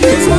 Let me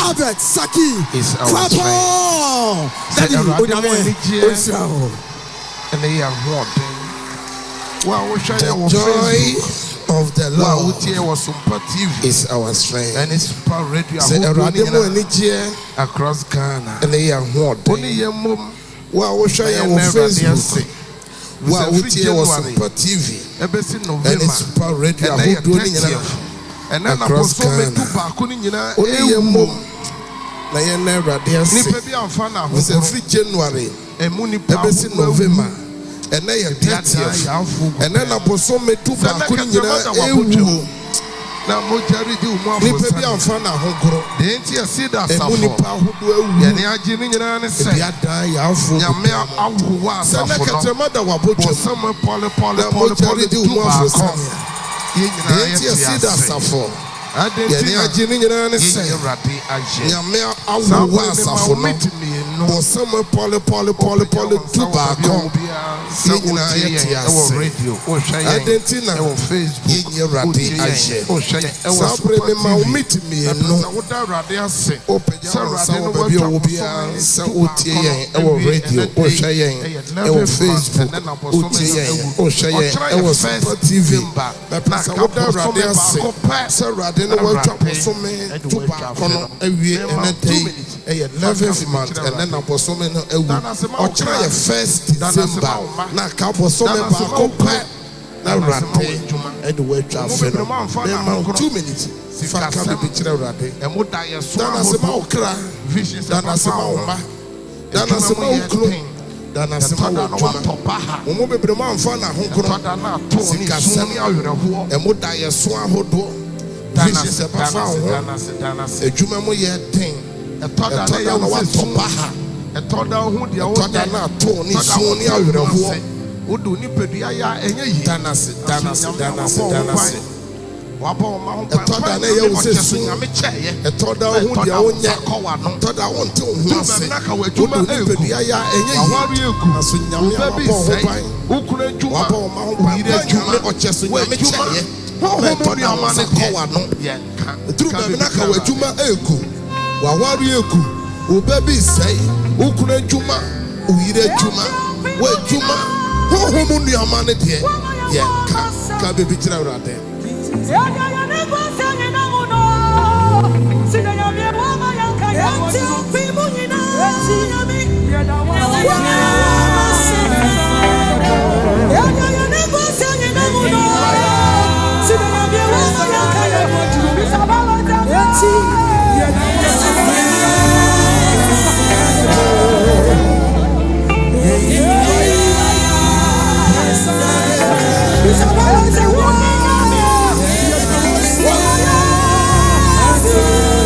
Albert Sackey Kwapong. Daddy, and they are wanting. The joy of the Lord is our strength. And it's radio across Ghana. And they are wanting. Wow, Facebook. Wow, SOMPA TV. And it's radio across Ghana. Only a mom. Na ye never there say. We say free January. Ebesi November. And na ye 30th. And then aposo me tu ba kuni nyina ewu. Na mojari di umu afosa. Nipe bi amfa na hogoro. De enti asi da Sarfo. Emu nipa ahodo ewu. Ye ne agye ni nyina ne se. Bi adan ya afo. Nyame awowa Sarfo. Se na ketema da wabodwo. Osama pole di umu afosa. Ye nyina ye ti asi da Sarfo. Yeni ajini nyina ne se nyame awu Sarfo no bo sama pole tuba kon nyina yeti ase radio adentina Facebook radi aje sabre me ma umiti mi no opeja bi obia sa otie yen e radio o hwe yen e Facebook otie yen o hwe yen e SOMPA TV na pesa woda radi ase sa radi no wa twa so me tuba kono awie enetei 11th month and then aposome no ewu o kira ye 1st December na ka aposome ba ko pa na rate e de we twa fe no be 2 minutes fa ka be kira rate e mo da ye so na se ma okra dana se ma oma dana se ma oklo dana se ma otoma mo bebre ma amfa na honkro sika sam e mo da ye so ahodo vision se pa fa ho ejuma mo ye ten toda na wa topa ha toda hu dia wo toda na to ni so ni awerɛhoɔ wodo ni pedua ya enye yi danase wabɔ ma ho toda na ye wo se so nyame kyɛye toda hu dia wo nyɛ toda wo nte hu ase wodo ni pedua ya enye yi na so nyame abɔ ho ban ukura dwuma wabɔ ma ho ban dwuma ɔkyɛ so nyame kyɛye ho toda amane kɔwa no yɛ nka turu baabi na ka wadwuma eku wawari eku obebi sei ukuna dwuma uyire dwuma wa dwuma hohomu nuama ne de ye ka bebi kira urade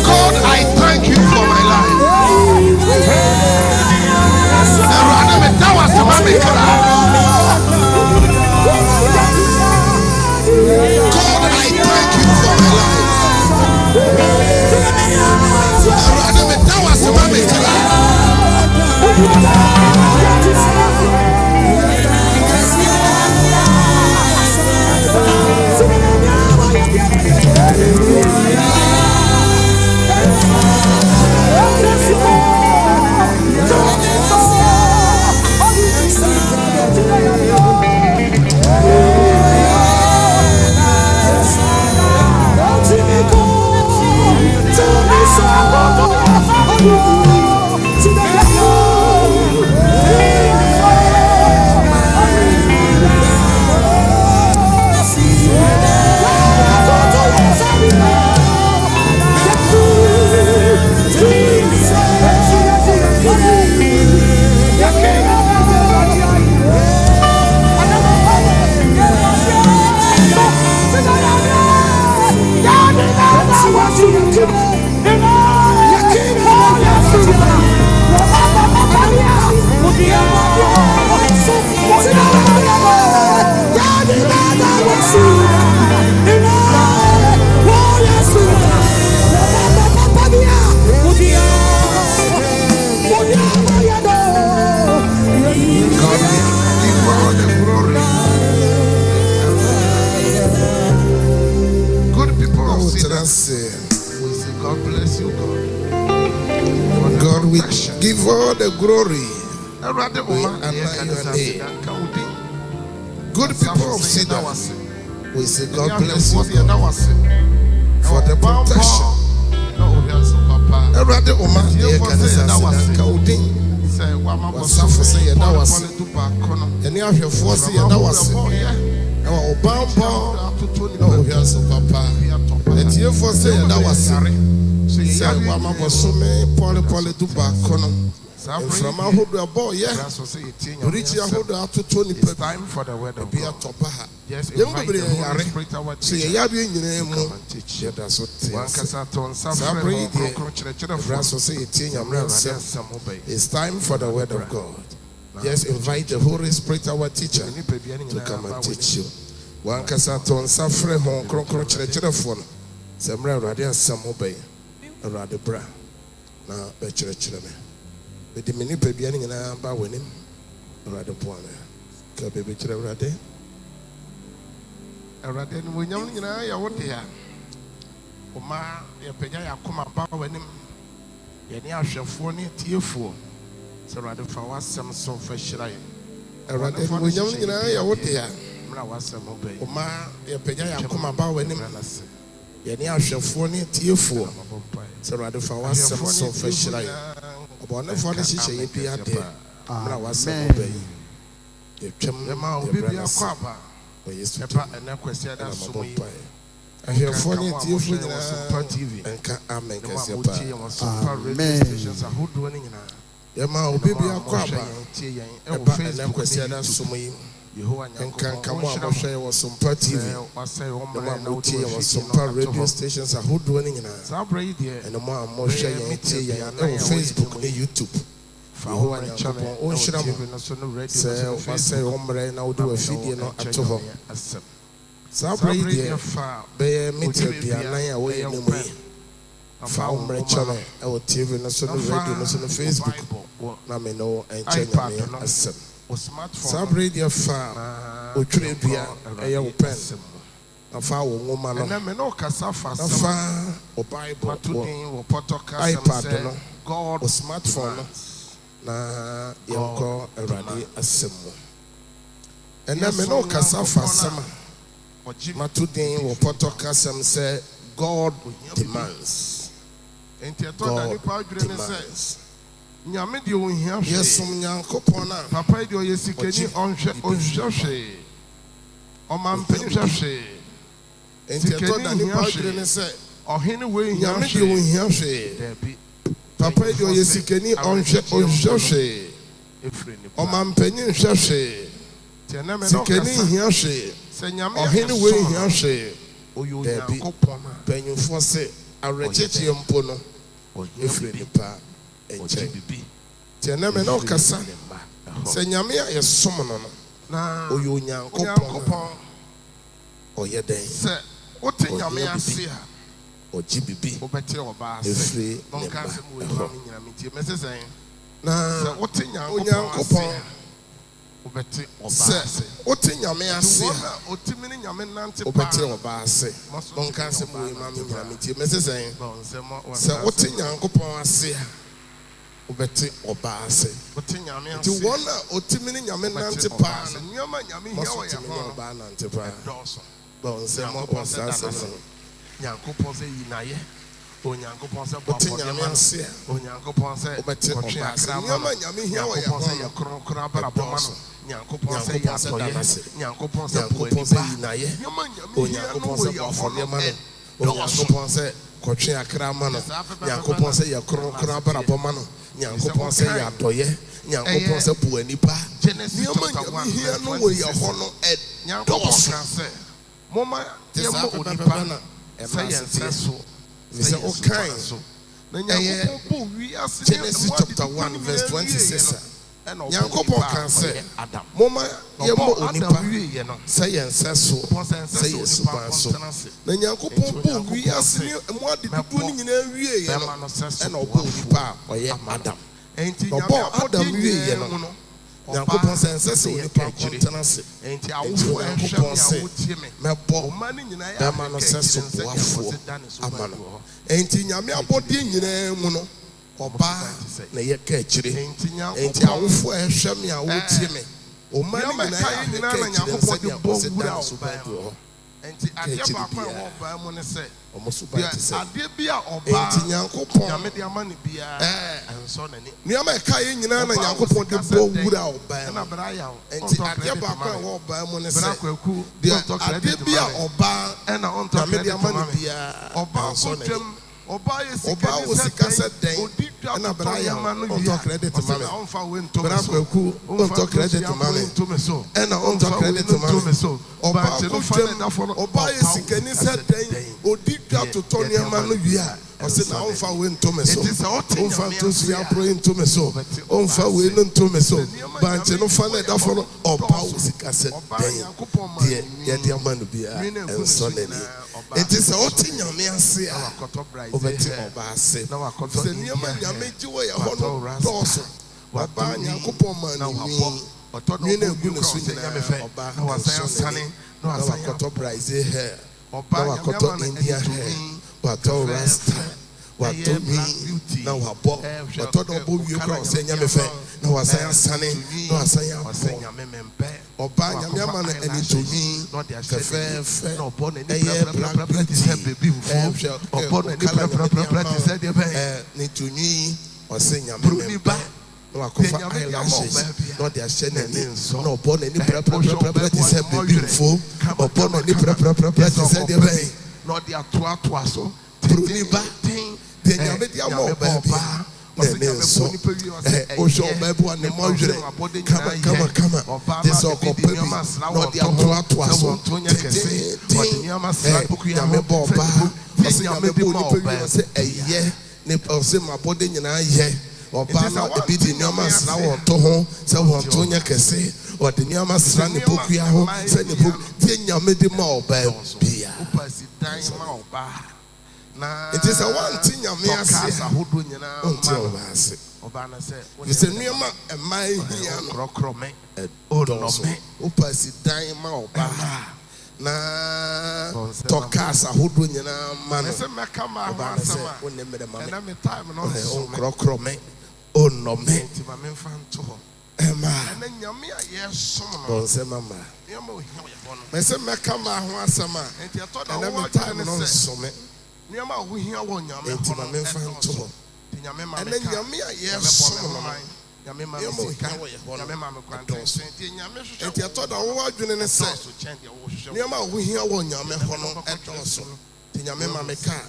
God, I thank you for my life. you, God. God, we give all the glory. We honor your name. Good people of Sidon, we say God bless you, God, for the protection. Erade Oma ye kanisa Sidon kaudin. Wasafo se ye da wase. Eni ahwefo se ye da wase. Ewa obambo na ohia papa. Etiefo se ye da wase. Se wa mabosome pole duba kono. From our hood, a boy, yeah. Reach your hood out to 20 people. Time for the weather. Be a topaha. Yes, invite the Holy Spirit. See, you have been in come and teach you. That's what it's time for the word of God. Yes, invite the Holy Spirit, our teacher, to come and teach you. One casaton suffer home, phone. Some rather some obey. A rather bra. Now, better. But the many beginning and I am by winning. Rather point. Can be better already. Already, when young and I are what they are. Oma, your pegaya come about when him. Yenia shall phone it to 4. So rather for us some so fresh line. Already, when young and I are what they are. Oma, your pegaya come about when him. Yenia shall phone it to 4. So rather for us some so fresh line. But no for this is a year there. I was saying, you be a quaba. But you step and now question that SOMPA. I hear funny SOMPA TV and Amen. SOMPA radio stations are who doing now. Yama will be a quaba. And now question that SOMPA. And can come on, share was SOMPA TV. SOMPA radio stations are who doing now. And the more share on Facebook and YouTube. For one channel, own shram. Say, Ombre now do a video at home. Sabri, bear meter be a line away in the way. Found channel, our TV, national radio, national Facebook. Namino and China as Sabri, your farm, Utribia, a young pen. A foul woman, and I know Casafa, a or Bible, or iPad, God, or smartphone. Na yoko eradi asemu. Ena me no kasa fa sama. Matudin wo poto kasam say God demands. God demands. Nyame de ohia hwe. Yesum Nyankopon na papa de oyesikani onhwe. Omampeni hwe. Enti to da ni padre ne say ohene we nyame de ohia hwe. Papa de oyesikani onhwe. Omampeni hwe. Sikani hia hwe. Ohene we hia hwe. Oyo Nyankopon na penyufo se arecheche mpo no. Efre nipa enche bibi. Tiana me no kasa. Se nyame a yesom no no. Na oyo Nyankopon. Oye den. Se wote nyame ase a oji bibi. Obetre oba ase. Efre nonka se mo nyame nyame tie mesesen. Na se wote Nyankopon. Obetre oba ase. Wote nyame ase a otimi ni nyame nante pa. Obetre oba ase. Nonka se mo nyame nyame tie mesesen. Se wote Nyankopon ase a obeti oba ase. To one otimini nyame nante pa. Nyama nyame hia wo ya oba nante pa. Bon se mo posase. Nyankopon se yinaye. Onyankopon se babo nyame ase. Onyankopon se obeti oba ase. Nyama nyame hia wo ya kronkron abara boma no. Nyankopon se ya toye. Nyankopon se yinaye. Onyankopon se babo nyama no. Onyankopon se kotwe akra ma no. Nyankopon se ya kronkron abara boma no. Nyankopon se ya toye. Nyankopon se bu anipa. Nyama nyame hia no wo ya hono Nyankopon se moma yemo onipa na se yense so se o kan na Nyankopon bu wi ase Genesis chapter 1 verse 26. Nyankopon kan se moma yemo onipa se yense so se yesu ban so na Nyankopon bu wi ase mo adedudu ni nyina wie ye no e na obo onipa oye Adam. Enti nyame Adam wie ye no Nyankopɔn sɛ nsɛ sɛ onipa kontena se. Enti Nyankopɔn sɛ mɛbɔ bɛma no sɛ so boafoɔ ama no. Enti Nyame abɔdeɛ nyinaa mu no ɔbaa na yɛka akyire. Enti awofoɔ a ɛhwɛ me a wotie me. Ɔma no nyinaa yɛka akyire nsɛdeɛ ɔsɛ da no so baa bi wɔ hɔ. Enti adeɛ baako a ɛwɔ ɔbaa mu ne sɛ adeɛ bi a ɔbaa Nyame de ama ne biara ɛnsɔ n'ani. Nneɛma ɛka yɛ nyinaa na Nyankopɔn de bɔ wura ɔbaa mu. Enti adeɛ baako a ɛwɔ ɔbaa mu ne sɛ adeɛ bi a ɔbaa Nyame de ama ne biara ɛnsɔ n'ani. Ɔbaa wɔ sika sɛ dɛn ɛna braya ɔntɔ credit ma me. Brakwaku ɔntɔ credit ma me ɛna ɔntɔ credit ma me. Ɔbaa ko twam ɔbaa yɛ sikani sɛ dɛn odi dwa totɔ nneɛma no wie a ɔsɛ na ɔmfa wei nto me so ɔmfa ntosiri aporo yi nto me so ɔmfa wei no nto me so bankye no fa na ɛdafo no ɔbaa wɔ sika sɛ dɛn deɛ yɛde ama no biara ɛnsɔ n'ani. Enti sɛ ɔte Nyame ase a ɔbɛte ɔbaa ase. Sɛ nneɛma Nyame gye wɔ yɛ hɔ no dɔɔso. Ɔbaa Nyankopɔn ma no nwii na egu ne so nyinaa ɔbaa ɛnsɔ n'ani. Na wakɔtɔ Brazil hair na wakɔtɔ India hair watɔ rasta watɔ nwii na wabɔ watɔ na ɔbɔ wie kora ɔsɛ Nyame fɛ na wasan asane na wasan abɔ. Ɔbaa Nyame ama no ani to nwii fɛfɛɛfɛ ɛyɛ black beauty ne to nwii ɔsɛ Nyame mɛmpɛ. Na wakɔfa eyelashes na ɔde ahyɛ n'ani na ɔbɔ n'ani prɛprɛprɛprɛ te sɛ bebi mfo ɔbɔ n'ani prɛprɛprɛprɛ te sɛ deɛ bɛyɛ na ɔde atoatoa so buroni ba deɛ Nyame de ama ɔbaa bi na ne nso wohwɛ ɔbaa bi wa ne mmɔdwerɛ kama te sɛ ɔkɔpa bi na ɔde atoatoa so tententen Nyame bɔ ɔbaa ɔsɛ Nyame bɔ onipa wi ɔsɛ ɛyɛ ne ɔsɛ mabɔde nyinaa yɛ. Ɔbaa no ebi de nneɛma asra wɔn to ho sɛ wɔn to nyɛ kɛse ɔde nneɛma asra ne bokua ho sɛ ne bok deɛ Nyame de ma ɔbaa bia. Nti sɛ wɔnte Nyame ase ɔnte ɔbaa ase. Sɛ nneɛma ɛmaa ehia no ɛdɔɔso wopa si dan ma ɔbaa na tɔkaas ahodoɔ nyinaa ma no ɔbaa no sɛ wone mmerɛ ma me ɔnkorɔkorɔ me ɔnnɔme ɛmaa bɔnsɛm ama mɛsɛ mɛka maa ho asɛm a ɛnɛ me time no nsome enti ma memfa nto hɔ ɛnɛ Nyame a yɛsom no nneɛma ohia wɔ yɛ hɔ no ɛdɔɔso. Enti ɛtɔ da wo adwene ne sɛ nneɛma a wohia wɔ Nyame hɔ no ɛdɔɔso. Nti Nyame ma me kaa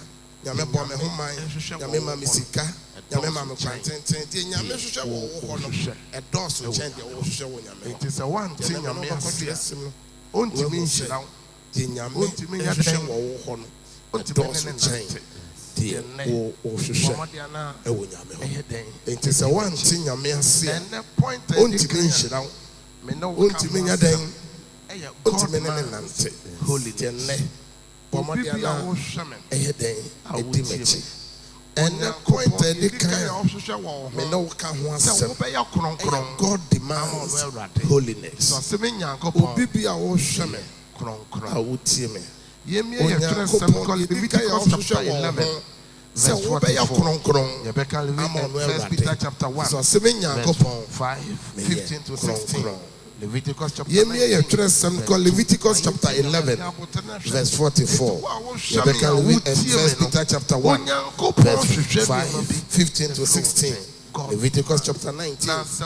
Nyame bɔ me ho man Nyame ma me sika Nyame ma me kwan tenten. Nti Nyame hwehwɛ wɔ wo hɔ no ɛdɔɔso kyɛn deɛ wohwehwɛ wɔ Nyame hɔ. Nti sɛ woante Nyame ase ɔntumi nhyira wo. Nti Nyame hwehwɛ wɔ wo hɔ no ɛdɔɔso kyɛn deɛ wohwehwɛ ɛwɔ Nyame hɔ. Enti sɛ woante Nyame ase a ɔntumi nhyira wo ɔntumi nya dɛn ɔntumi ne ne nante. Deɛ nnɛ bɔmmɔdeɛ no ɛyɛ dɛn ɛdi m'akyi. Ɛnɛ point a ɛdi kan me ne wo ka ho asɛm ɛyɛ God demands holiness. Obi bi a wohwɛ me a wotie me Onyankopɔn yɛdi ka yɛ ɔhwehwɛ wɔ ho sɛ wobɛyɛ kronkron ama ɔno Awurade. So asɛm Nyankopɔn meyɛ kronkron. Yɛmmie yɛtwerɛ sɛm kɔ Leviticus chapter 11 verse 44. Yɛbɛka First Peter chapter 1 verse 15 to 16. Leviticus chapter 19 verse 2.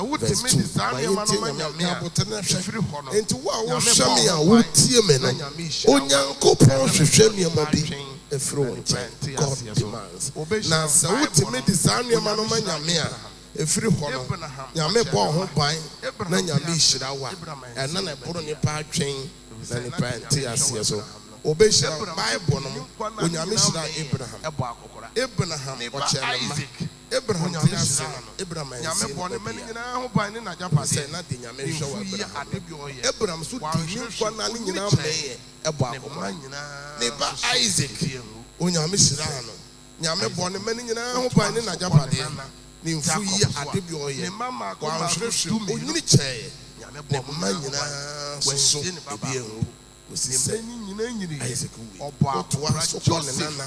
Enti wo a wohwɛ me a wotie me no Onyankopɔn hwehwɛ nneɛma bi ɛfiri wo nkyɛn. God demands. Na sɛ wotumi de saa nneɛma no ma Nyame a ɛfiri hɔ no Nyame bɔ ho ban na Nyame hyira wo a ɛna na ɛboro nipa atwen na nipa nte aseɛ so. Obɛhyira Bible no Onyame hyira Abraham ɔkyɛ ne ma Abraham te ase no Abraham Nyame bɔ ne mane nyinaa ho ban ne n'agyapadeɛ na de Nyame hwɛ wɔ Abraham so di nkwa na ne nyinaa mɛyɛ ɛbɔ akɔkora ne ba Isaac Onyame hyira no Nyame bɔ ne mane nyinaa ho ban ne n'agyapadeɛ Nimfu yi ade bi oye. Wa hwehwe onyini kyɛ. Ne mma nyinaa so ebi ehu. Osise Isaac wu. Otoa so kɔ ne nana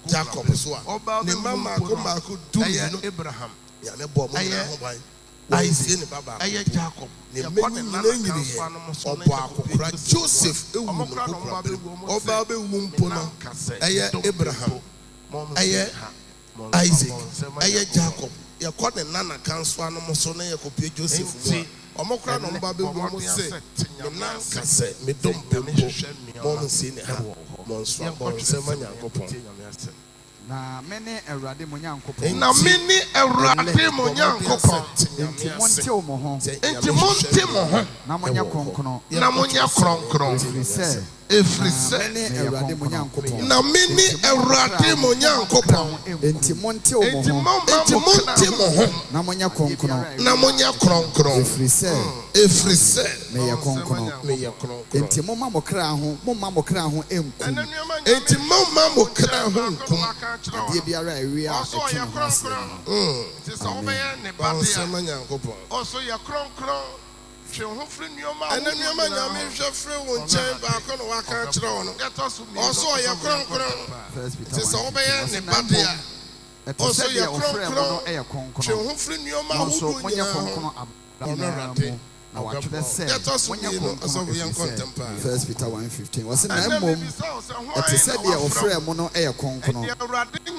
Jacob so a. Ne mma maako dumi no Abraham. Nyame bɔ mo na ho ban. Isaac ɛyɛ Jacob. Ne mma nyini yɛ. Ɔbɔ akokora Joseph ewu no kokora. Ɔba be wu mpo no ɛyɛ Abraham. Ɛyɛ Isaac. Ɛyɛ Jacob. Yɛ kɔ ne nana kanso anom so na yɛ kɔpie Joseph mu. Omokra no mba be wo se me nan kase me dom pempo mo nsi ne ha mo nso abon se ma Nyankopon na mene Awurade mo Nyankopon na mene Awurade mo Nyankopon enti monte o mo ho na monya kronkron Efri se mene Awurade mo Nyankopon na mene Awurade mo Nyankopon enti monte o mo ho na monya kronkron Efri se me ya kronkron enti momma mo kra ho enkum enti momma mo kra ho enkum ade biara ewi a etwe ho ase ti so obeye ne bade also ya kronkron hwe ho fri nneoma nyame hwe fri wo nchen ba ko no waka kire wo no also ya kronkron ti so obeye ne bade also ya kronkron hwe ho fri nneoma wo do nya na watwe se wonya konkonton First Peter 1:15 wase na mmom ete se de ofre mo no eye konkono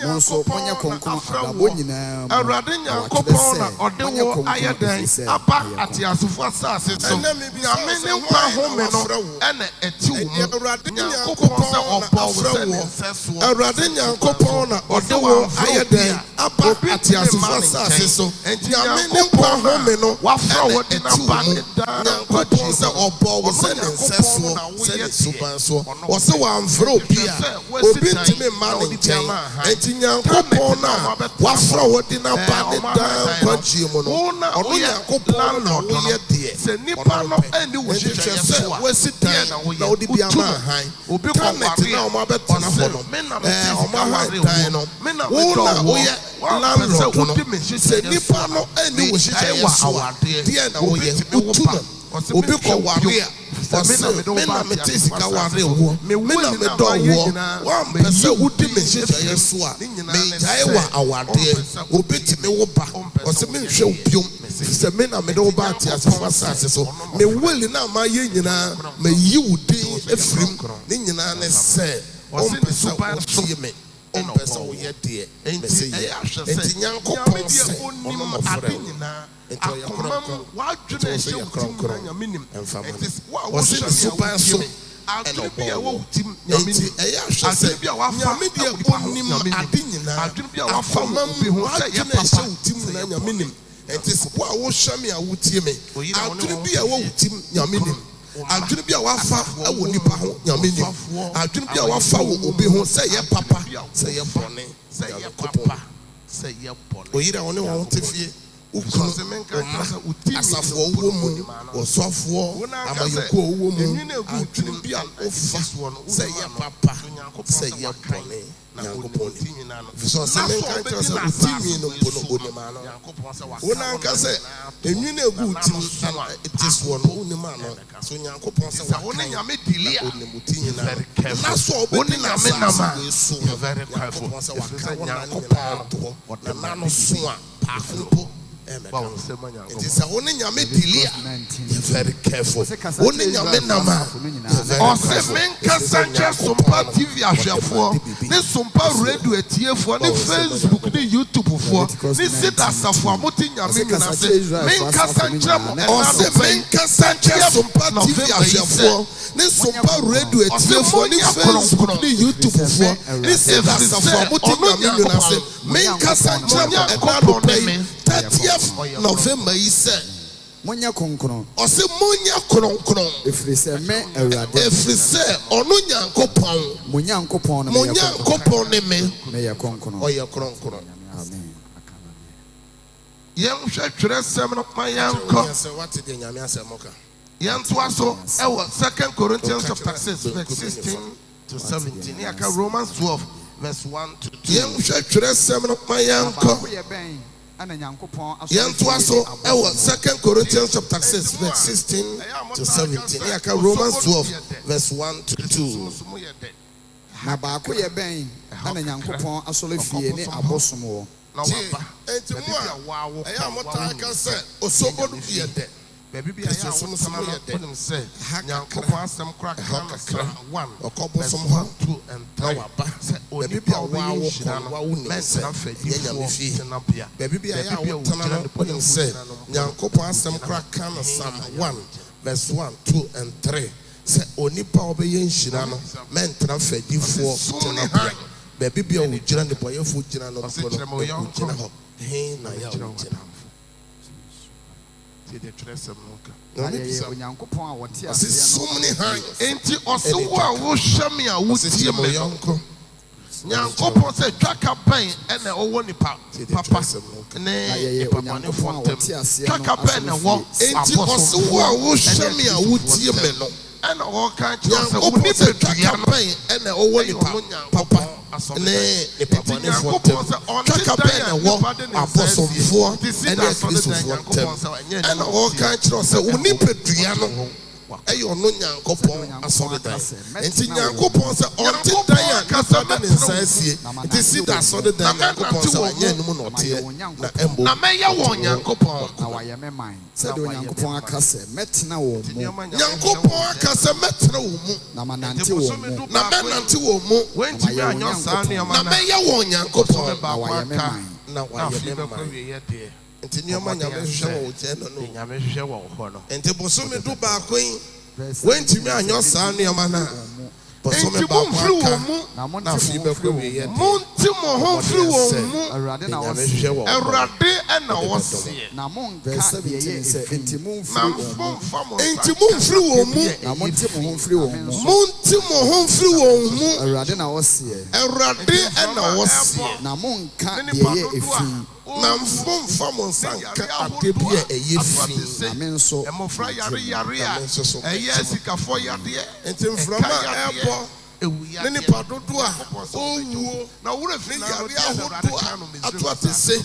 mo so wonya konkono ababo nyina Awurade Nyankopon na ode wo ayeden aba atiasofo asase so na me ne nkwa home no ene eti wo mo Awurade Nyankopon se obo wo se nseso Awurade Nyankopon na ode wo ayeden aba atiasofo asase so na me ne nkwa home no wafra wo de na ba Nyankopon se obo wo se nseso se subanso wo se wamfra obi a obi ntime ma ne nchen enti Nyankopon na wafra wo de na ba ne dan kwagye mu no ono Nyankopon na wo ye de se nipa no ani wo hwehwe se wasi dan na wo de bi ama han obi ko mate na o ma betena fo no o ma han dan no wo na wo ye landlord no se nipa no ani wo hwehwe awade de na wo ye utu no obi ko ware a me na me tesika ware wo me na me do wo wa mpese wudi me hyehyɛ so a me jae wa awade obi ti me wo ba o se me hwɛ obiom se me na me do ba ati asefo asase so me weli na ma ye nyina me yi wudi efrim ne nyina ne se o mpese wo tie me o mpese wo ye de me se ye enti Nyankopon se ono mo frɛ nyina akomam wadwene hye wutim na nyaminim etis wa wo hye super so adwene bia wo wutim nyaminim adwene bia wafa media onim ade nyina adwene bia wafa bi ho sɛ yɛ papa wutim na nyaminim etis wa wo hye me a wutie me adwene bia wo wutim nyaminim adwene bia wafa wo nipa ho nyaminim adwene bia wafa wo obi ho sɛ yɛ papa sɛ yɛ bɔne sɛ yɛ papa sɛ yɛ bɔne oyira woni wo tefie ukunu asafo wo mu osofo amayoko wo mu adwene bia ofa sɛ yɛ papa sɛ yɛ bɔne Nyankopon so se menka tell say utimi no mpo no onima no wona nka sɛ enwine egu utim this one onima no so Nyankopon sɛ wona nyame dili a onimutini na so obedi na me nama very careful sɛ Nyankopon na no so a paafo it is only nyame delia very careful only nyame nama o se menka Sanchez SOMPA TV ahwefo ne SOMPA radio etiefo ne Facebook ne YouTube fo ne sida safo amoti nyame nyina se menka Sanchez o se menka Sanchez SOMPA TV ahwefo ne SOMPA radio etiefo ne Facebook ne YouTube fo ne sida safo amoti nyame nyina se menka Sanchez enado pay 30th November is said Monya konkron o se monya kronkron efri se me Awurade efri se ono Nyankopon Nyankopon ne me ya konkron o ya kronkron amen yem hwetwere sem no mayanko what the nyame asemoka yem to aso e wo 2 Corinthians chapter 6 verse 16 to 17 yaka Romans 12 verse 1 to 2 yem hwetwere sem no mayanko Yantuaso, 2 Corinthians chapter 6, verse 16 to 17. Romans 12, verse 1 to 2. Na baako ye ben ana Nyankopon asole fie ni abosom wo. Enti mo a eya mota ka se osobo du ye de. Baby bi ayi awo some ye de. Nyankopon asem kra ka 1 okobosom ho 2 and 3. Baby bi awo wo men na fa ye nyame fi. Baby bi ayi awo tana no se Nyankopon asem kra ka no Psalm 1 verse 1, 2 and 3. Say onipa obeye nhira no mentra fadifo tena bia baby bia wo gira ne boyefo gira no ko no gira ho he na ya wo gira ti de tresem no ka Onyankopon a wote ase so many han enti ose wo a wo hwame a wo tie me yonko Nyankopon se twaka ban ene owo nipa papa ne papa ne fontem twaka ban ne wo enti ose wo a wo hwame a wo tie me no and all kinds of campaign and all papa ne papa ne fontem campaign and walk apostle before and and all kinds of say uni peduano ayo no Nyankopon asọrọdan enti Nyankopon say onti dan akasa na nsansie enti si da asọrọdan Nyankopon say anya enum na ote na embo na meya wo Nyankopon na waye me man say do Nyankopon akasa metena wo mu Nyankopon akasa metena wo mu na manante wo mu na menante wo mu wenti me anyo sa ne ma na meya wo Nyankopon na waye me man na waye me man enti nioma nyame hwehwe wo je no no nyame hwehwe wo ho no enti bosome du ba kwen wenti me anyo sa nioma na bosome ba kwa na fi be kwa we ye monti mo ho firi wo mu awurade na wo awurade na wo se na mon ka ye ye enti mon firi wo mu na monti mo ho firi wo mu monti mo ho firi wo mu awurade na wo se awurade na wo se na mon ka ye ye efi na mfomfa mo sanka adebia eyefi amen so emofra yare a eye sikafo yade enti mframa ebo ne ni padodo a owuo na wura fi yare ahodo a atuatese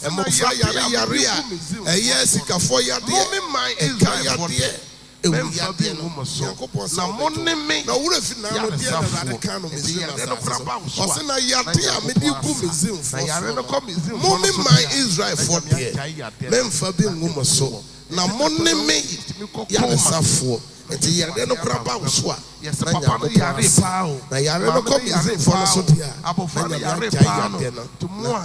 emofra yare a eye sikafo yade eka yade ewuyade no na monne me na wura fi na no dia na ka no mezin na ose na yade a me di ku mezin fo yare no ko mezin monne my Israel for there memfa bi ngumo so na monne me yare safo enti yare no kraba wo so a yes papa no yare pa o na yare no ko mezin fo no so dia abofra no yare pa no to mo a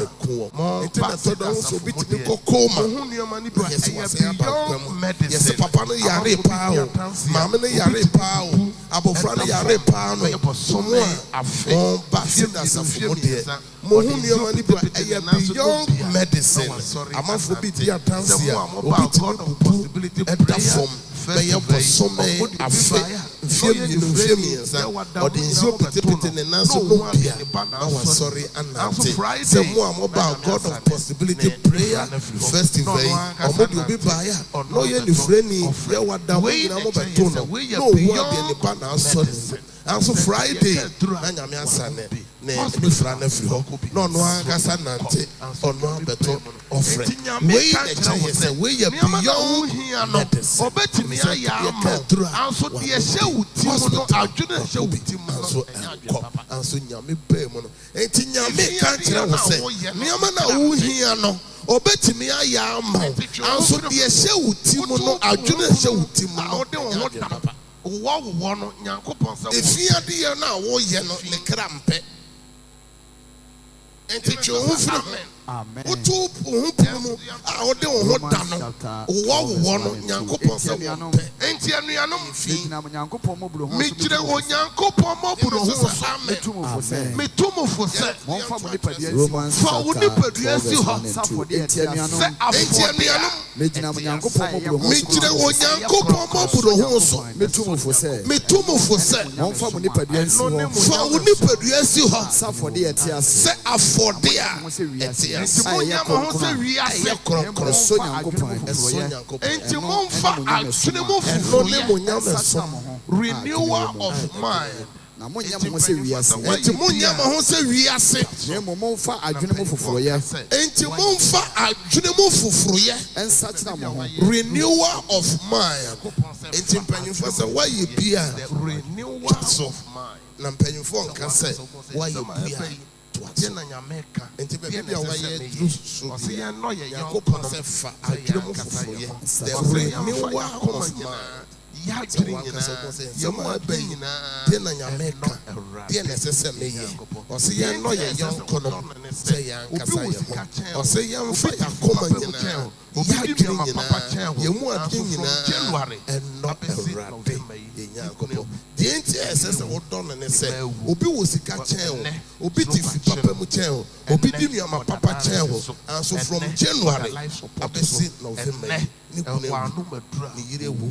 enti na to do so bitimi kokoma hu nioma ni bra yes papa no yare pa o mama no yare pa o abofra no yare pa no so mo a on back da safo de mo hu nioma ni bra beyond medicine amafo bi dia tansia obi ti possibility platform bɛyɛ bɔsɔmɛ afe mfiemiɛnsa ɔde nsuo pitipiti ne nan so lumpia na wasɔre anante sɛ mo a mɔba God of Possibility Prayer Festival yi ɔmo de obi baayɛ a na ɔyɛ nifirani yɛ wada mo nyinaa mo bɛto no na owu adeɛ nipa na asɔ ne anso Friday na nyame asa ne nifira na firi hɔ na ɔno ankasa nante ɔno abɛto ɔfrɛ wei na kyerɛ sɛ wei yɛ beyond medicine obetimi ayɛ ama anso deɛ hyɛ wo ti mu no adwene hyɛ wo ti mu anso ɛnkɔ anso nyame bɛɛ mu no enti nyame ka kyerɛ wo sɛ nneɛma na wohia no obetimi ayɛ ama anso deɛ hyɛ wo ti mu no adwene hyɛ wo ti mu no ɔde wo ho da wo no Nyankopɔn sɛ efiadeɛ na woyɛ no ne kra mpɛ enti twe wo firi amen wotu wo mu a ɔde wo ho da no wo no Nyankopɔn sɛ wo pɛ enti anuanom fi na Nyankopɔn mobro ho mekyerɛ wo Nyankopɔn mobro ho so metumfo sɛ momfa mo nipadua Romans fa wo nipadua si hɔ enti anuanom megina Nyankopɔn mobro ho mekyerɛ wo Nyankopɔn mobro ho so metumfo sɛ momfa mo nipadua si hɔ fa wo nipadua si hɔ safode yɛte ase sɛ afɔde a ɛte ase ɛyɛ kronkron so Nyankopɔn enti momfa adwene mu fufuyɛ renewal of mind Na monya mo se wiase. Enti monya mo se wiase. Na mo fa adwene mo foforoye. Enti mo fa adwene mo foforoye. Ensa kyena mo ho. Renewal of mind. Enti mpanyimfo se why ye bia renewal of mind. Na mpanyimfo nka se why ye bia. Enti bia why ye through so bia. Yakopon se fa adwene mo foforoye. The renewal of mind. Ya dream na ya mo ben na de na nyameka de na sese meye o se ye no ye yonko no se ya nkasa ye o se ye mfa yakoma nyina obi bi ma papa chen ho ye mu ade nyina January eno awrade ye nyakopo de enti sese wo don ne se obi wo sika chen ho obi ti fi papa mu chen ho obi di nua ma papa chen ho and so from January abesi November ni kuna ni yire wu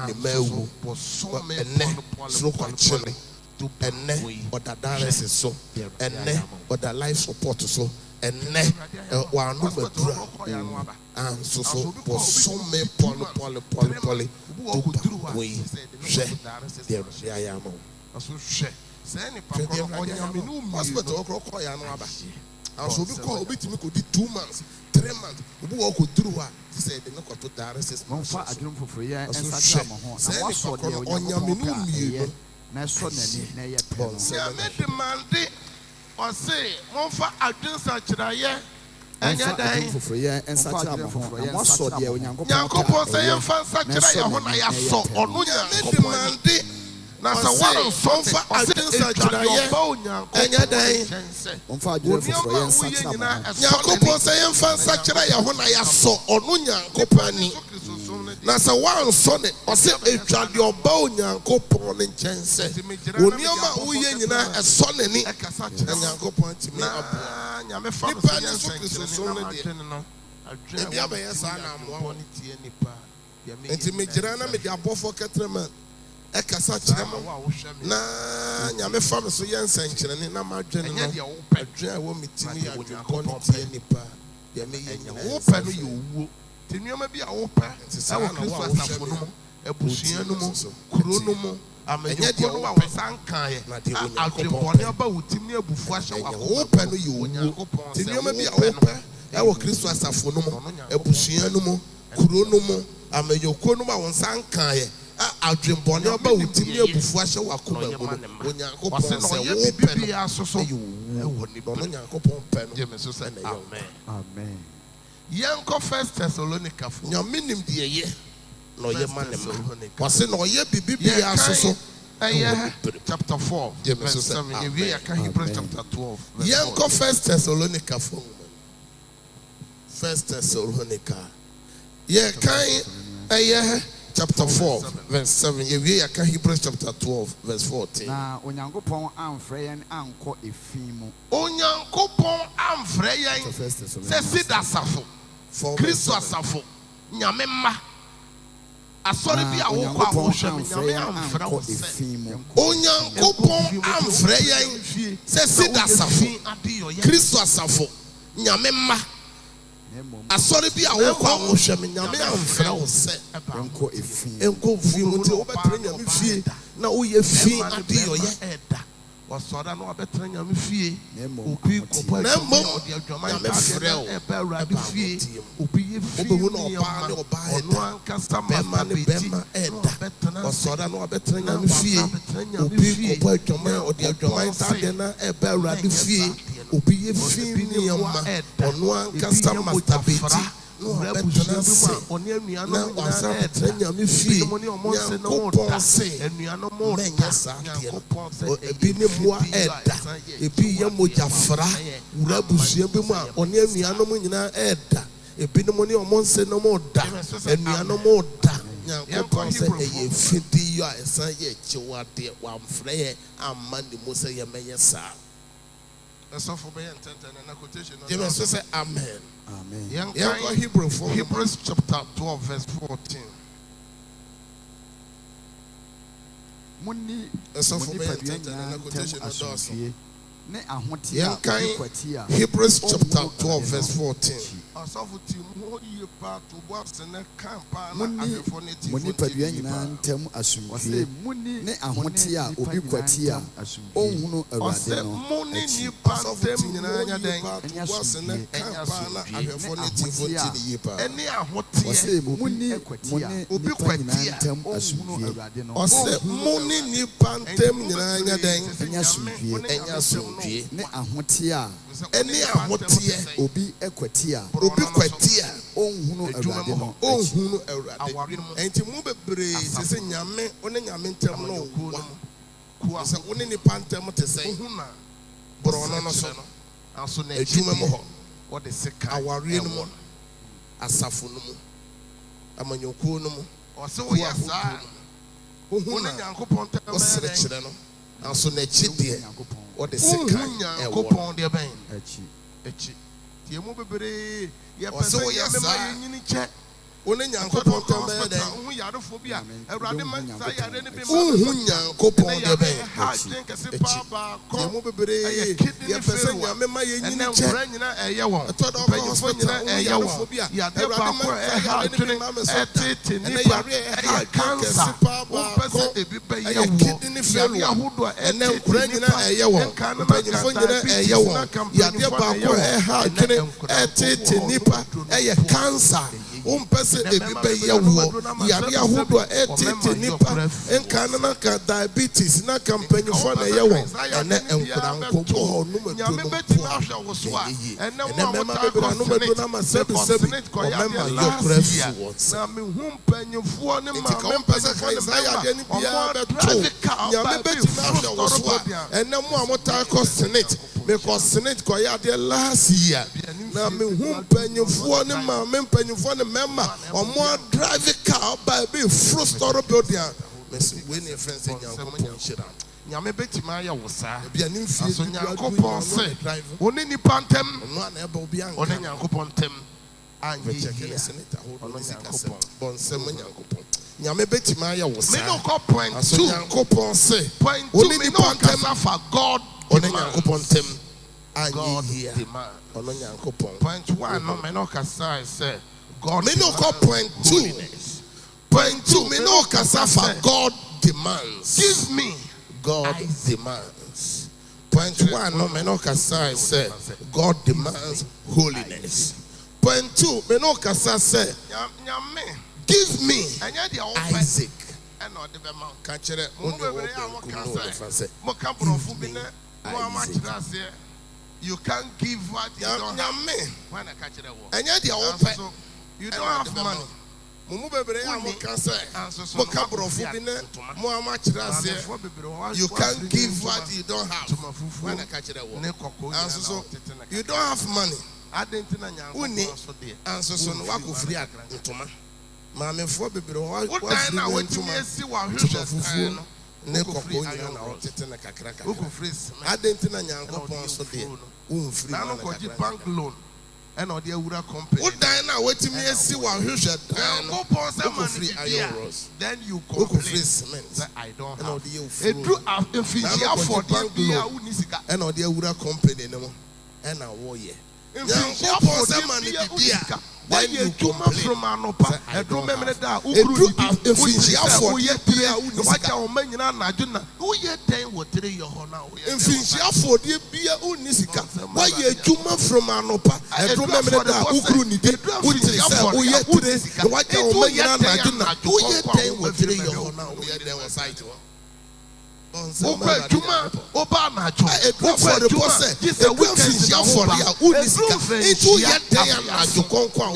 the mewu ene so kwachene ene oda dialysis so ene oda life support so ene wa no madura and so so me poli we she there ya mo aso hwe se ni pakro onyame no hospital okro ya no aba aso bi ko obi timi ko di 2 months 3 months obi wo ko duru a said the knock to dialysis mo fa adwum foforo ye ensa mo ho na waso de onyame no mie na so nani na ye pe ya me demand o say mo fa adwum sa kira ye enya dai foforo ye ensa kira mo ho na waso de onyankopon say ye fa sa kira ye ho na ya so onu nya me demand na sa waro somfa adinsa kira ye enya dai onfa adwum foforo ye ensa kira mo Yakopon say ye fa sa kira ye ho na ya so onu nyankopon ni na sa wan so ne o se etwade oba onyankopon ne nkyɛnse onioma woyɛ nyina ɛsɔ n'ani nyankopon timi aboa nyame fa no nipa ne so kristo ne de ebi abɛyɛ saa na amoa tie nipa enti megyina na mede abɔfo kɛtrɛma ɛkasa kyerɛ mo na nyame fa me so yɛ nsɛnkyerɛne na madwene no adwene a wɔ me timi yɛ adwenkɔ ne tie nipa yɛ meyɛ nyina wo pɛ no yɛ owuo te nneɛma bi a wo pɛ ɛwɔ kristo asafo no mu abusua no mu kuro no mu amanyɔkuo no a wo san kaeɛ adwempɔne aba wo tim ne abufu ahyɛ wo pɛ no yɛ owuo te nneɛma bi a wo pɛ ɛwɔ kristo asafo no mu abusua no mu kuro no mu amanyɔkuo no mu a wo san kaeɛ adwempɔne aba wo tim ne abufu ahyɛ wo akoma mu no onyankopɔn sɛ wo pɛ no ɛyɛ owuo ɔno nyankopɔn pɛ no amen Yanko 1 Thessalonica nyame nim de ye no ye ma ne ma wase no ye bibibia asoso chapter 4 verse 7 we are Hebrews chapter 12 Yanko 1 Thessalonica 4 1 Thessalonica ye kan chapter 4 verse 7 we are Hebrews chapter 12 verse 14 na onyankopon amfrɛ yen anko efin mu onyankopon amfrɛ yen se sida safo Kristo asafo nyame mma asɔre bi a wo kɔ a wo hwɛ nyame amfrɛ wo se onyankopon amfrɛ yen se sida asafo Kristo asafo nyame mma asɔre bi a wo kɔ a wo hwɛ nyame amfrɛ wo se enko fi mu te wo bɛtɛ nyame fie na wo ye fi ade yoyɛ wasɔre no abɛtena nyame fie obi kɔpɔ ɔde adwama nyame frɛ wo ɛbɛ awurade fie obi yɛ fie wo na ɔbaa ne ɔbaa ɔno ankasa ma ne bɛma ɛda wasɔre no abɛtena nyame fie obi kɔpɔ adwama ɔde adwama ntadeɛ na ɛbɛ awurade fie obi yɛ fi nneɛma ɔno ankasa masturbate no abɛtena se na wasa bɛtena nyame fie nyankopɔn se mɛnyɛ saa deɛ no ebi ne mmoa ɛda ebi yɛ mogyafra wura abusua bi mu a ɔne anuanom nyinaa ɛda ebi ne mo ne ɔmo nse no mo da anuanom da nyankopɔn sɛ ɛyɛ fidi yɛ a ɛsan yɛ akyiwadeɛ wamfrɛ yɛ amma ne mu sɛ yɛmɛyɛ saa ɛsɔfo bɛyɛ ntɛntɛn na quotation yɛmɛ so sɛ amen amen Hebrews chapter 12 verse 14 muni ɛsɔfo bɛyɛ ntɛntɛn na quotation dɔɔso Hebrews chapter 12 verse 14. Muni padua nyinaa ntam asomdwie ne ahotea obi kwatia onhunu awurade no muni nipa ntam nyinaa nya den enya asomdwie ne ahotea eni ahotea obi ekwatia onhunu awurade no onhunu awurade enti mu bebre sese nyame one nyame ntam no ku asa one nipa ntam te sei bro no so aso na adwuma mo ho what the seka aware no mo asafo no mo amanyokuo no mo o se wo yasa ohuna nyankopɔn ntam o sere kyerɛ no aso na kyidie what the seka nyankopɔn de ben echi tie mu bebre ye pese ye mema yenyini che one nyankopɔn ntam be den hu yarefo bi a awurade man sa yare ne bi hu nyankopɔn de ben tie mu bebre ye pese nyamema yenyini che nyina eye won panyefo nyina eye won yade ba ko ha twene etete ni ba cancer wo pese ebi be ye wo yade ahodo a ene nkura nyina eye won panyefo nyina eye won yade ba ko ha twene etete ni ba eye cancer umpese ebibe yawo yari ahodo etete nipa enka na ka diabetes na campaign for na yawo ene enkura nkobo ho no nyame beti na hwe wo so a ene mo amota no medo na ma sebi omema yokrafu na me hu mpanyefo ne ma mpanyefo ne ma ya de ni bia beto nyame beti na hwe wo so a ene mo amota ko senate because senate ko ya de last year na me hu mpanyefo ne ma mpanyefo ne mema omo drive car by be fruit store building when your friends say nyankopon shira nyame betima ya wosa bia ni mfie so nyankopon say oni nipa ntem no na eba obi anka oni nyankopon ntem anye ye senator hold on nyankopon bon sem nyankopon nyame betima ya wosa me no ko point 2 nyankopon say oni nipa ntem for god oni nyankopon ntem anye ye oni nyankopon point 1 no me no kasa say God me no call point 2. Point 2 me no cassava God demands. Give me God demands. Point 1 no me no cassava say God demands holiness. Point 2 me no cassava say give me Isaac. Catch it you can't give what you don't have. You don't have money. You can't give what you don't have. You don't have money. Bank loan. And or the Ura company. What Diana waiting me see what you should free iron. Then you complain that I don't have. It drew up a fee for the and or the Ura company no and a warrior. Why you come from Anopa? I don't remember that. Who grew up in Finchia for yet? What our men in Anajuna? Who yet then would tell you now? In Finchia for the beer Unisika. Why you come from Anopa? I don't remember that. Who grew it? Who tell you yet today? What our men in Anajuna? Who yet then would tell you now? We are there on site. Opa Juma, Oba Nacho, for the boss, it's a weekend for the Unisika. Into yet day and Nacho Conqua,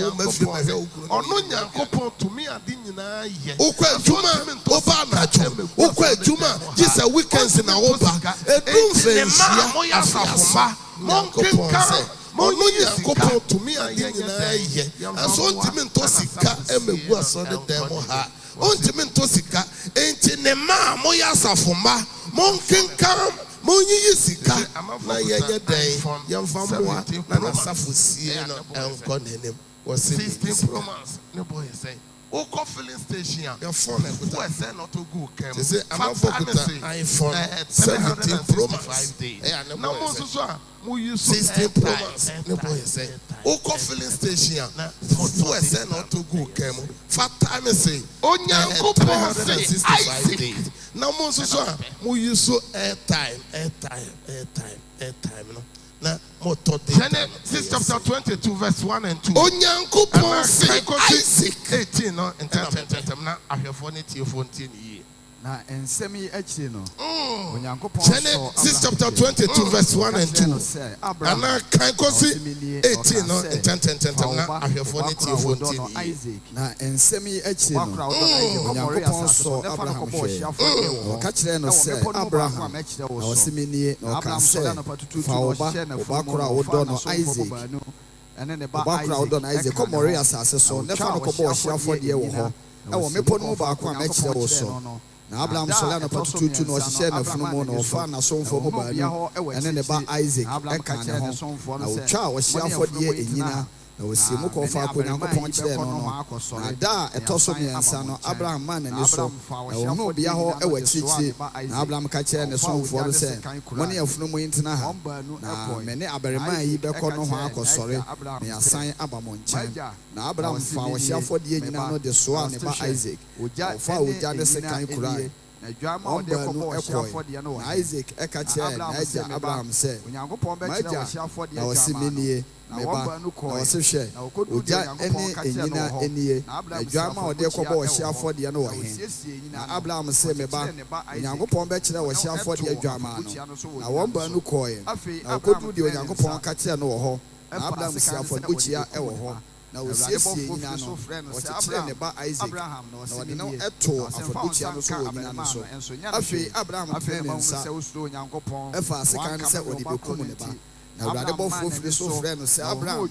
or no Yankopon to me, I didn't know yet. Opa Juma, Oba Nacho, Opa Juma, just a weekend in Aoba, a room face, Monkey. Monya to me, I didn't know. And so Timento Sika, and was on the demo. Ontimin tosika enti ne ma moya safoma monken kam monyi sika na yenye den yemfa moa na safusie no enko nenem was 16 Pro Max ne boy say Oko filling station. Your phone Who is not to go? They say I'm not for iPhone 17 Pro Max. Now, mo use 16 Pro Max. No boy say. Oko filling station. Who is not to go? Fat time say. Onyanko 365 days. Now mo use so airtime. No. Na motor Genesis chapter 22 verse 1 and 2. Onyankopon say Isaac 18 no and 10 na ahwefo ne tiefo ntie ne yie. Na ensem yi akyi no. Onyankopon Genesis chapter 22 verse 1 and 2. Ana kan kosi 18 no and 10 na ahwefo ne tiefo ntie ne yie. Na ensem yi akyi no. Onyankopon so Abraham hwe. Ka kire no se Abraham. Na osimenie na oka se fa oba kora wodo no Isaac. Bakra wodo no Isaac ko Moriah asase so ne fa no ko bo hyiafo de wo ho. E wo mepo no ba ko a me kire wo so. Na Abraham sola na patututu na ohye na funu mu na ofa na somfo mu ba no ene ne ba Isaac eka ne ho na otwa ohye afodie enyina na osiemu ko fa ko Nyankopɔn kyerɛ no no na da etoso miɛnsa no Abraham man ne so na ɔno bia hɔ ɛwɔ akyirikyiri na Abraham ka kyerɛ ne somfo no sɛ mo ne afunu mu ntena ha na me ne abarima yi bɛkɔ no ho akɔsɔre na yasan aba mo nkyɛn na Abraham fa ohye afodie nyina no de soa ne ba Isaac ɔfa ogya de sekan kurai na dwama ɔde kɔbɔ ohye afodie no na Isaac ɛka kyerɛ na agya Abraham sɛ Onyankopɔn bɛkyerɛ ohye afodie na ɔsimenie meba na ɔse hwɛ ogya ɛne enyina enie na dwama ɔde kɔbɔ ohye afodie no wɔ he na Abraham sɛ meba Onyankopɔn bɛkyerɛ ohye afodie dwama no na wɔn baanu kɔɛ na ɔkɔdu deɛ Onyankopɔn ka kyerɛ no wɔ hɔ na Abraham si afɔrebukyia ɛwɔ hɔ na osiesie nyina no ɔkyekyerɛ ne ba Isaac na ɔde no ɛto afɔrebukyia no so wɔ nyina no so afei Abraham pɛ ne nsa ɛfa asekan sɛ ɔde bɛkum ne ba na Awurade bɔfoɔ firi so frɛ no sɛ Abraham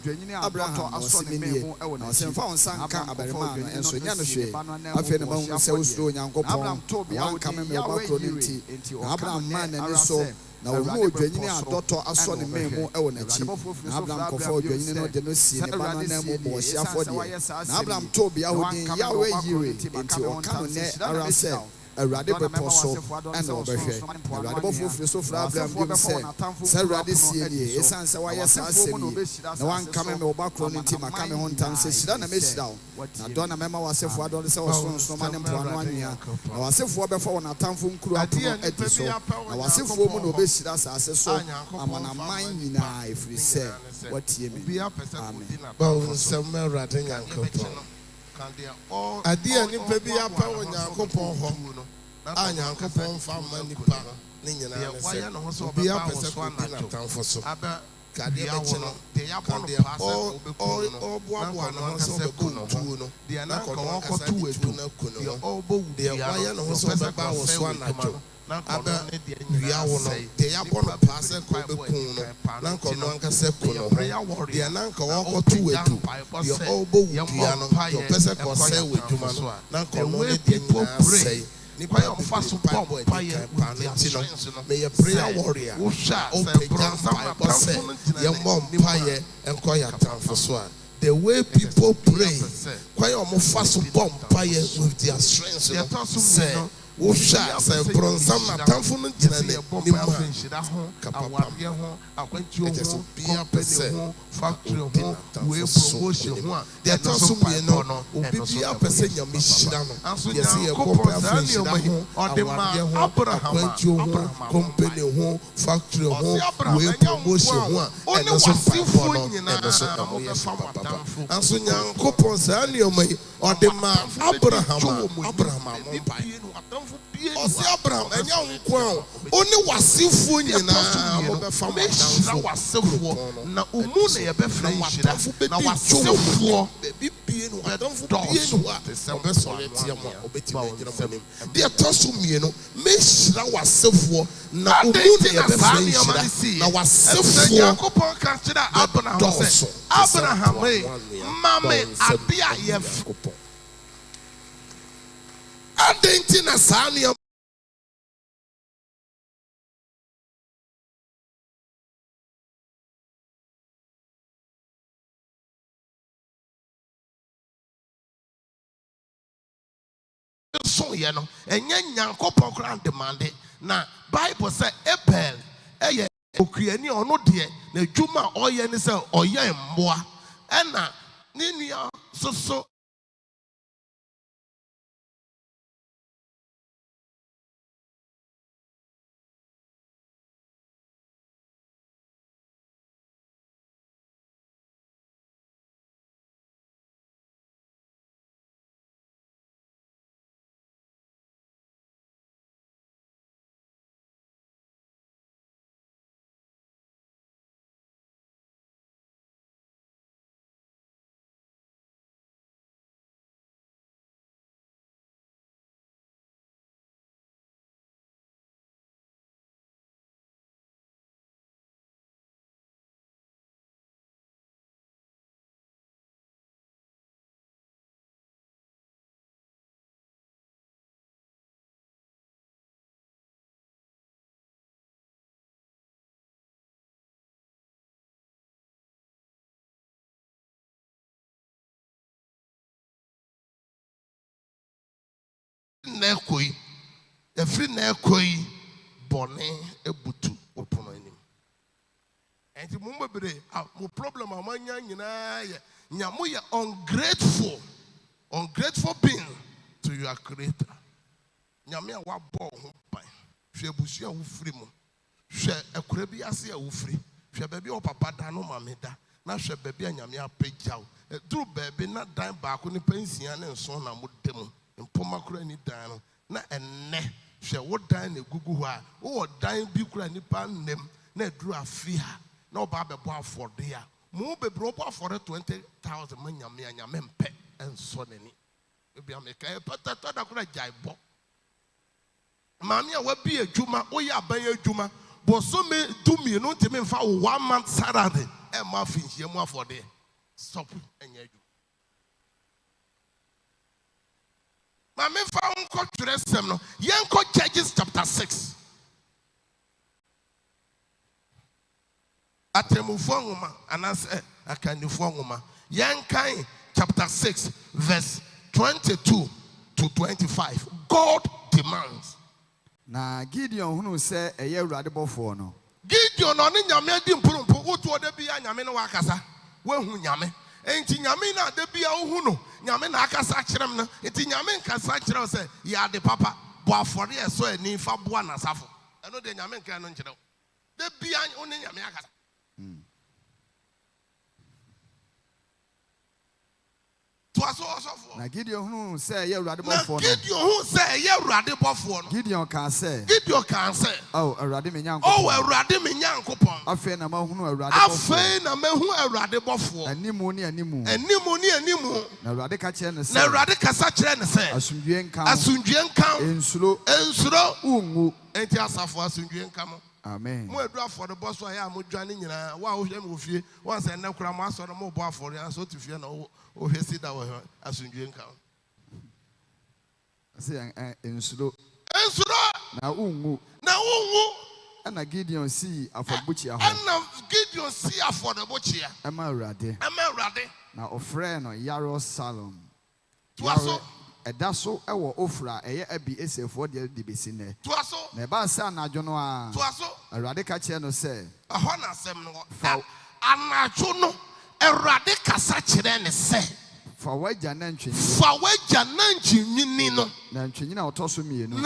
na ɔsimenie na ɔsɛ mfa wo nsa nka abarimaa no ɛnso nyɛ no hwee afei ne mahu sɛ wosuro Onyankopɔn na wankame me wɔba koro no nti na Abraham maa n'ani so na ɔmu odwanyini adɔtɔ asɔ ne mmɛn mu ɛwɔ n'akyi na Abraham kɔfa odwanyini no de no si ne ba no nan mu bɔ ɔhye afɔdeɛ na Abraham too bea hɔ din Yahweh Yire nti ɔka no nɛ ara sɛ Awurade bɛpɔ so ɛna ɔbɛhwɛ Awurade bɔfoɔ firi so fra Abraham bi mu sɛ Awurade sie nie ɛsiane sɛ wayɛ saa asɛm yi na wankame me wɔba korɔ no nti maka me ho ntam sɛ hyira na mɛhyira wo na dɔ na mɛma w'asefoɔ adɔ sɛ wɔsoronsoma ne mpoano anwea na w'asefoɔ bɛfa wɔn atamfo nkuro apono adi so na w'asefoɔ mu na ɔbɛhyira asase so amanaman nyinaa ɛfiri sɛ watie me amen adeɛ nipa bi apa wɔ Nyankopɔn hɔ a Nyankopɔn fa ma nipa ne nyinaa ne sɛ obi apɛ sɛ kɔdi n'atamfo so kadeɛ bɛkyi no kadeɛ ɔboaboa ne ho sɛ ɔbɛkɔ ntuo no na kɔno ankasa de tuo no aku ne ho deɛ wayɛ ne ho sɛ ɔbɛba wɔ so anadwo abɛ wia wo no deɛ yɛabɔ no paa sɛ kɔ bɛkum no na nkɔno ankasa ku no ho deɛ na nka wɔkɔto wadu deɛ ɔbɔ wo dua no deɛ ɔpɛ sɛ kɔsɛe wɔ adwuma no na nkɔno ne deɛ nyinaa sɛe nipa yɛ ɔfa so bɔ mpaeɛ paa no nti no meyɛ prayer warrior ɔpagya mpaebɔ sɛ yɛmmɔ mpaeɛ nkɔ yɛ atamfo so a the way people pray kwae ɔmofa so bɔ mpaeɛ with their strength no sɛ wohwɛ sɛ brɔnsam na atamfo no gyina ne nim a kapapam ɛkyɛ sɛ obia pɛ sɛ ɔdi n'atamfo so deɛ ɛtɔ so mmienu obi bia pɛ sɛ Nyame hyira no yɛsɛ yɛbɔ pɛ afo nhyira ho awadeɛ ho akwantuo ho company ho factory ho wei promotion ho a ɛno so mpaebɔ no ɛno so ɛho yɛ so papapa anso Nyankopɔn saa nneɛma yi ɔde ma Abraham a mo mpae ɔsi Abraham ɛnyɛ nko a ɔne w'asefoɔ nyinaa mobɛfa mo atamfoɔ na umu na yɛbɛfrɛ nhyira na w'asefoɔ baabi bie no atamfo bie no a ɔbɛsɔre teɛ mu a ɔbɛtumi agyina mo anim deɛ ɛtɔ so mmienu mɛhyira w'asefoɔ na umu na yɛbɛfrɛ nhyira na w'asefoɔ Nyankopɔn ka kyerɛ Abraham sɛ Abraham ma me ade a yɛf adɛn nti na saa nneɛma so ye no enye Nyankopon kra demand na Bible say Abel eye okuani ono de na dwuma oye ni say oye mmoa ena ni nua so na koi every na koi bone ebutu opono anim enti mo mbere mo problem amanya nyina ye nyamo ye ungrateful being to your creator nyame a wabɔ ho ban hwe busu a wo firi mo hwe ekora bi ase a wo firi hwe ba bi o papa da no mame da na hwe ba bi a nyame apagyaw duru ba bi na dan ba ko ni pensia ne nso na mo dem mpoma kura ni dan no na enne hwe wo dan na gugu ho a wo dan bi kura nipa nnem na duru afia na oba bebo afode a mo bebro bo afode 20,000 nyame mpe enso nani ebi ameka e patata da kura jaibo mami a wabi adwuma wo ya ban adwuma bo so me dumi no ntimi mfa 1 month salary e ma finhie mu afode stop enya adwuma mami fa unko tresem no yenko Judges chapter 6 atemufo nwoma anase akanifo nwoma yenkan chapter 6 verse 22 to 25 God demands. Na Gideon hunu se eye Awurade bɔfo no. Gideon no ne nyame di mpurumpu wotu ode bia nyame no wakasa. Wahu nyame. Enti nyame na de bia ohu no. Nyame na akasa kyerem no. Enti nyame nkasa kyerem se ya de papa bo afɔre eso ani fa boa na safo. Eno de nyame nkan no nkyerem. De bia one nyame akasa. Na Gideon hunu say ye Awurade bɔfo no. Gideon hunu say ye Awurade bɔfo no. Gideon kan say. Oh Awurade me Nyankopon. Oh Awurade me Nyankopon. Afei na mahunu Awurade bɔfo. Afei na mahu Awurade bɔfo. Animu ni animu. Na Awurade ka kyerɛ ne say. Na Awurade kasa kyerɛ ne say. Asundwe nkan. Ensuro. Ungu. Enti asafo asundwe nkan mo. Amen. Mo edu afɔre bɔ so ya mo dwane nyina wa wo hwɛ me ofie wan sɛ na kura mo asɔre mo bɔ afɔre anso tu fie na o hwɛ sida wo asundwe nka say ensuro na ungu ana Gideon si afɔbuchia ho ana Gideon si afɔrebuchia ema Awurade na ɔfrɛ no Yarosalom Edaso ewo ofra eye abi esefo de besi ne na ba sa anadwo no a Awurade ka kyerɛ no sɛ ɛhɔ na asɛm no anadwo no Awurade kasa kyerɛ ne sɛ fa wagya na ntwenyi no na ntwenyi na ɔtɔ so mienu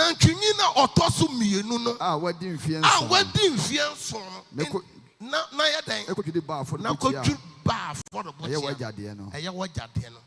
no a wadi mfie nso no na yɛ dɛn ekotwidi ba afɔ no ɛyɛ wagya de no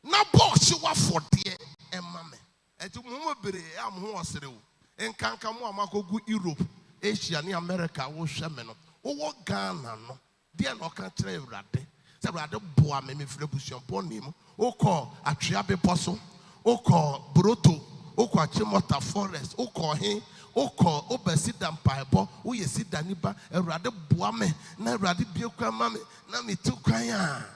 na boss wa fɔdeɛ ɛma me ɛti mo bere am ho ɔserew nkanka mo amakogu Europe Asia ne America wo hwɛ me no wo Ghana no deɛ na ɔka kyerɛ Awurade sɛ Awurade boa me mefrɛ busuampɔ nim wokɔ atwea bepɔ so wokɔ Broto wokɔ Achimota Forest wokɔ he wokɔ obasida mpaebɔ woyɛ sida niba Awurade boa me na Awurade bie kwa ma me na metu kwan a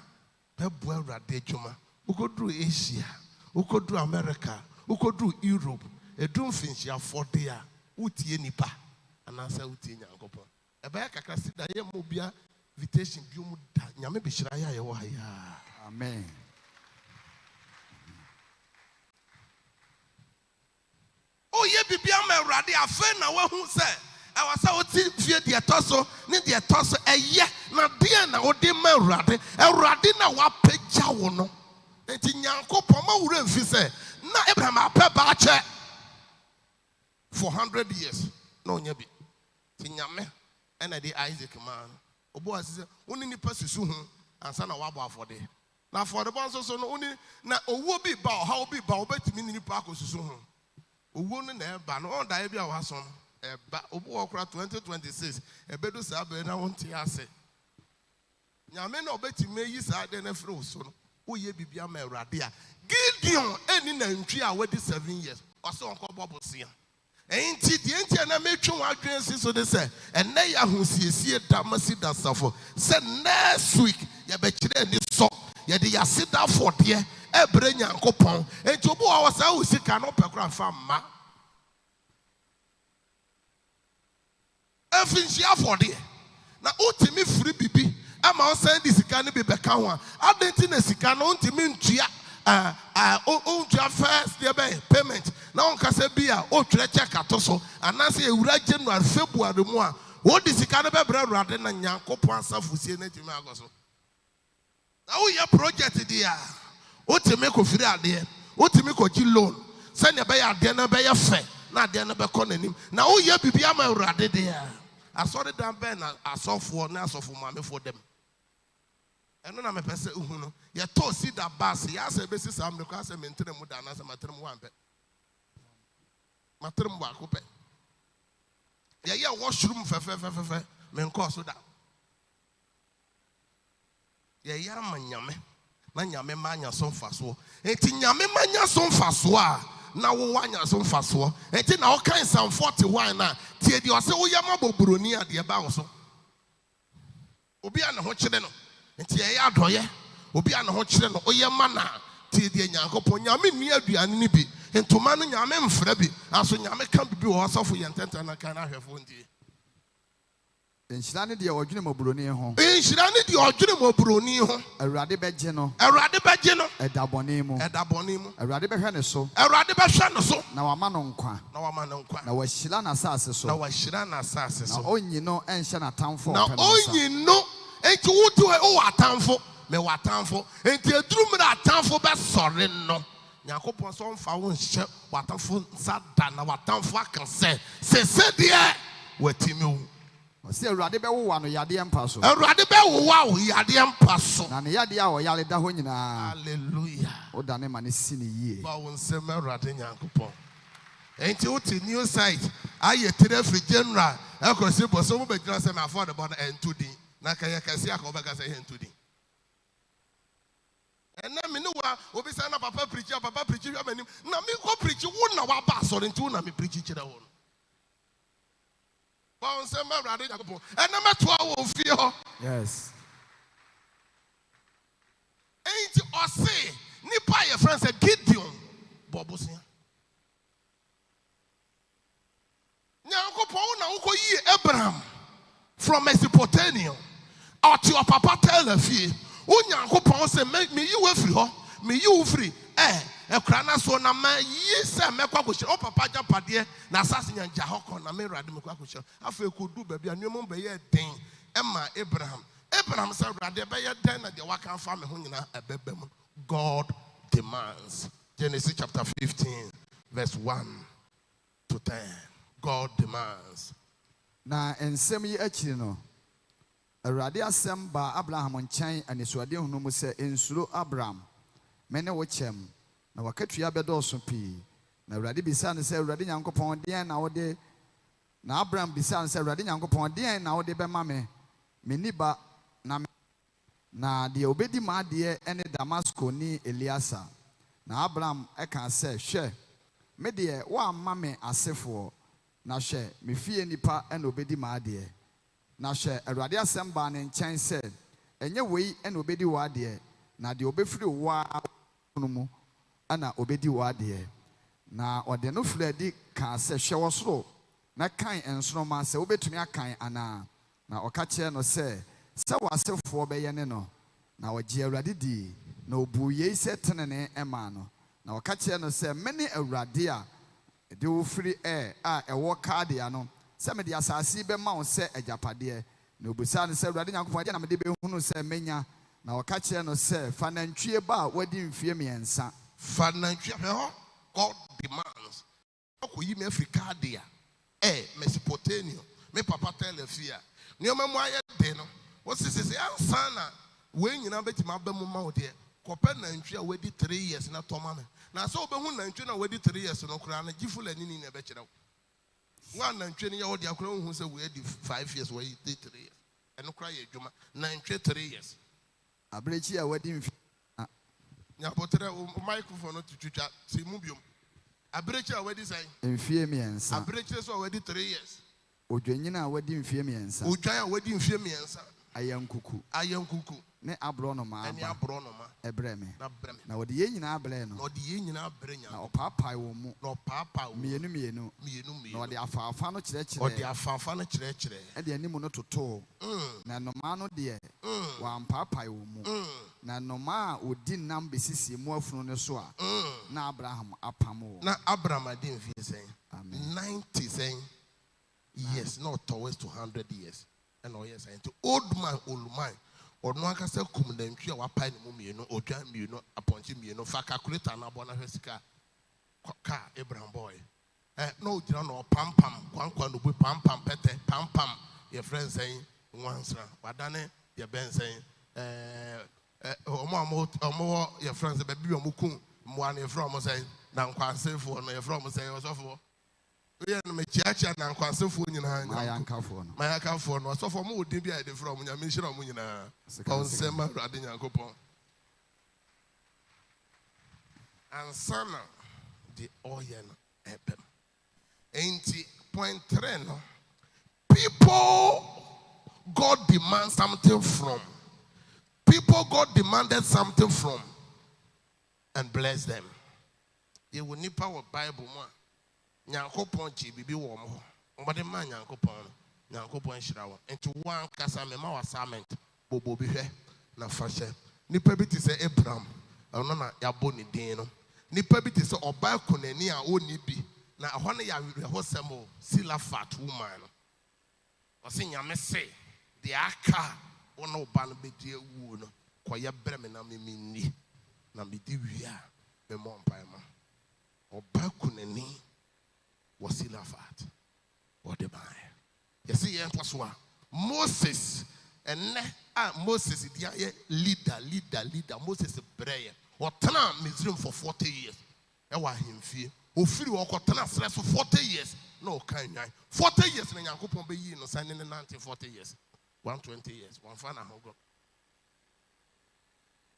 bɛboa Awurade adwuma ukodru Asia, ukodru America, ukodru Europe, edum finchi afɔde a utie nipa anasa utie Nyankopon. Eba kakra sida ye mobia invitation bi mu da nyame behyira ya ye wo ha ya. Amen. Oh, ye be a radi a friend now who said. I was out to the atosso, need the atosso a ye, not dear now, dear Radi, a radina wa pejawono. And in Yanko Poma would say, no, Abraham, a pebache 400 years. No, Yabi. Tinyame, and I did Isaac man. Obo says, only the person soon, and son of Wabba for day. Now for the bonds also only now, oh, be bow, how be bow, bet me in the park was soon. Oh, wouldn't there, but no, Diabia was on. Obo 2026 ebedo sabe na wonte ase nyame na obeti meyi sa de na fro so no oye bibia ma awrade a Gideon eni na ntwi a wadi 7 years ose onko bobosia enti die enti na metwe wadwen si so de se enne ya hosiesie damasi da safo se next week ye be kire ni so ye de yasida for de ebre nyankopon enti obo wa wasa usika no pekura fa ma Finchia for dear. Now, ultimate free bibi. I'm out saying this can be Bekawa. I didn't think this can ultimate first payment. Now, Casabia, oh, check Catoso, and I say, January, February, more. What is the kind of brother rather than Yanko Pansa Fusi Netimagoso? Now, we are projected here. Ultimate free idea. Ultimate loan. Send a buyer, dinner by a fair. Not dinner by calling him. Now, oh, yeah, be a rather there. I saw the damn pen, I saw for now for mammy for them. And then I'm a person who know. You told see that bass, he has a basis. I'm the class and maintain them with an answer, Matram one bed. Matram Wakupe. Yeah, washroom for men cost that. Yeah, Manyame mania son faso. And Tinyame mania son fasoa. Now one year some fast war. And then all kinds of 41 now. Tia di ose o yama bobroni ade ba wo so. Obi an ho kire no. Nti e ya doye. Obi an ho kire no. O yama na tia di Nyankopon nyame ni aduane ni bi. Entoma no nyame mfra bi. Aso nyame kan bibi wo asofo ye ntenta na kan ahwefo ndie. Enhyira ne de odwene mobroni ho. Enhyira ne de odwene mobroni ho. Awurade beje no. Awurade beje no. Edabone mu. Edabone mu. Awurade behwe ne so. Awurade behwe ne so. Na wama no nkwa. Na wama no nkwa. Na wahyira na asase so. Na wahyira na asase so. Na onyi no enhye na tamfo. Na onyi no enti wutu o atamfo. Me watamfo. Enti eduru na atamfo be sore no. Nyankopon so mfa wo nhye watamfo sada na watamfo akanse. Se de watimi wo. Se Awurade be wo no yade empa so. Awurade be wo yade empa so. Na ne yade a wo yale da ho nyina. Hallelujah. O da ne ma ne si ne yie. Ba wo nsem Awurade Nyankopon. Enti wo ti new site aye tere free general e ko se bo so mo be gina se me afford about entu din. Na kan ye kan se aka obega se entu din. And na me no wa obi say na papa preach ya manim. Na me go preach wo na wa ba so nti wo na me preach kire wo. And number 12 fear. Yes. Ain't or say, Nipa your friend said Gideon Bobosia. Now go ye Abraham from Mesopotamia. Or to your papa tell a fee. Unyanko Pon say, make me you free, me you free. E krana so na ma yise mekwa kwhye o papa japade na asase nya jahoko na me rade mekwa kwhye afa ekodu ba bia nemu be ye den ema Abraham say rade be ye den na de waka fa me ho nyina ebebem. God demands. Genesis chapter 15 verse 1 to 10. God demands. Na ensem yi akiri no Awurade asem ba Abraham nkyɛn anesuade hunu mu sɛ ensuro Abraham mene wo kyɛm na wakatua bedoso pi na Awurade bisa ne sɛ Awurade Nyankopɔn deɛn na wode na Abraham bisa ne sɛ Awurade Nyankopɔn deɛn na wode bɛma me niba na de obedi ma de ene Damasco ni Eliasa na Abraham ɛka sɛ hwɛ me de wa amma me asefo na hwɛ me fie nipa ene obedi ma de na hwɛ Awurade asɛm ba ne nkyɛn sɛ enye wei ene obedi wa de na de obefiri wa no mu ana obedi wa de na ɔde no fledi ka sɛ hwɛ wo soro na kan ensoro ma sɛ obetumi akan ana na ɔka kyerɛ no sɛ wasefo bɛyɛ ne no na ɔgye Awurade di na obu yei sɛ tenene ɛma no na ɔka kyerɛ no sɛ mene Awurade a de wo free air a wo card ya no se me de asase be ma wo se ajapade na obusa ne se Awurade Nyankopɔn de na me de be hunu se menya na wo ka kire no se fa nantwie ba wadi mfie miensa fa nantwie ho God demands akoyi me Africa dia Mesopotamia me papa tell afia nioma mu aye de no wo sisi ansa na we nyina betima ba mu ma wo de kopa nantwie a wadi 3 years na toma me na so obehu nantwie na wadi 3 years no kura na gifula nini na be kire wo nantwie ne ye wo de akura hu se we di 5 years we 3 years eno kura ye dwuma nantwie 3 years abrechi a wadi mfie nya potere o microphone no tututwa se mu biom abrechi a wadi sai mfie miensa abrechi so wadi 3 years odwanyina a wadi mfie miensa odwan a wadi mfie miensa ayankuku ne abrono ma ebreme na wodi ye nyina abre no na opapai wo mu mienu na wodi afafa no kire e de animu no toto na noma no de wa mpapai wo mu na noma odi nam besisi mu afunu ne so a na Abraham apamo na Abraham adin fi sen 90 sen yes not towards 200 years and oh yes and old man ono akase kum na ntwi a wapai ne mu mienu odwan mienu aponche mienu fa calculator na bona hwesika ka Abraham boy no ojira no pampam kwankwa no bu pampam pete pampam your friend saying wansra wadane your ben saying omo your friends be bi omukum mo an from saying na nkwansefo no your from saying osofo we na mechiacha na nkwansefo nyina mayankafo no osofo mo odin bi a de from nyame hira mo nyina onsema Awurade Nyankopɔn ansana the oil epem enti point 3 no people God demands something from people God demanded something from and bless them you will need power Bible mo Nyankopɔn chi bibi wo mo mbode ma Nyankopɔn hira wo enti wan kasa me ma assignment bobo bi hwe na fa hye nipa bi ti se Abraham ono na yabo ne din no nipa bi ti se oba konani a oni bi na ho ne ya werɛ ho sɛm Silafat woman no o se nyame se de aka ono oba no bedi awu no koye brɛ me na me minni na me di wi a me mo mpa ma oba konani was Silafat what the man you see yen so Moses and Moses dia leader Moses prayer or tana Misraim for 40 years e wa hemfie ofiri wo kotana stress for 40 years no kan nyan 40 years na Nyankopɔn be yi no san ne 40 years 120 years one fan ahogo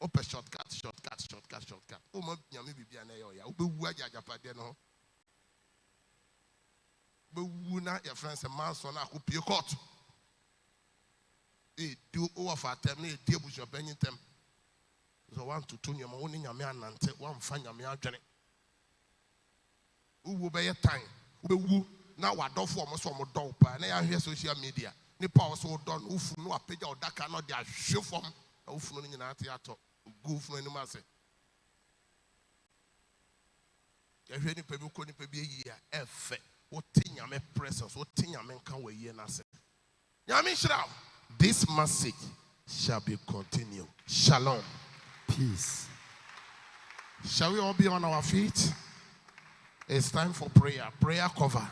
open shortcut o ma nyame bibia na ye ya obewu ajapade no bewu na your friends a man so na akopie court do over for them na die bush of anytime so want to tune your money nyame anante one fan nyame adwene uwu be time ubewu na wadofo omo so omo don pa na ya hwe social media ni pa so don ufu no apagya odaka no de ahwe fom na ufu no nyina ate ato go ufu no ma se ya hwe ni pa bi ko ni pa bi yi a efe what nyame presence what nyame kan we ye na se nyame shira this message shall be continued. Shalom, peace. Shall we all be on our feet? It's time for prayer cover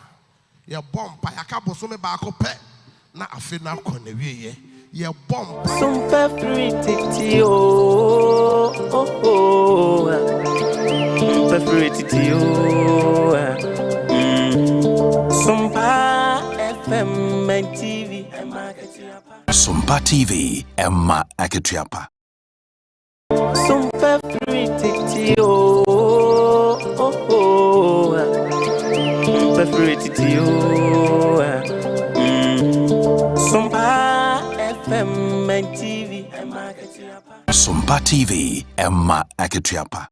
ya bomb pa yakabo so me ba ko pe na afi na ko na wie ye ya bomb SOMPA free titi o SOMPA free titi o SOMPA FM and TV SOMPA TV Emma Aketiapa SOMPA free titi o SOMPA free titi o SOMPA FM and TV SOMPA TV Emma Aketiapa